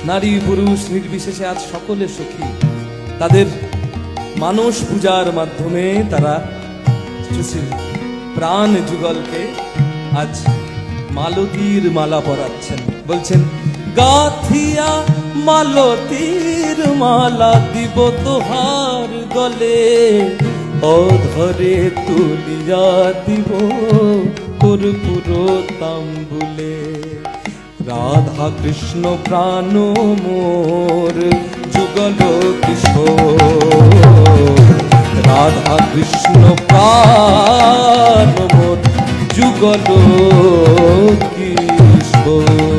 নারী পুরুষ নির্বিশেষে আজ সকলে সখী। তাদের মানস পূজার মাধ্যমে তারা প্রাণ যুগলকে আজ মালতীর মালা পরাচ্ছেন। বলছেন, গাথিয়া মালতীর মালা দিব তোহার গলে, অধরে তুলিয়া দিব কর্পূর তাম্বুলে। রাধা কৃষ্ণ প্রাণ মোর যুগল কিশোর, রাধা কৃষ্ণ প্রাণ মোর যুগল কিশোর।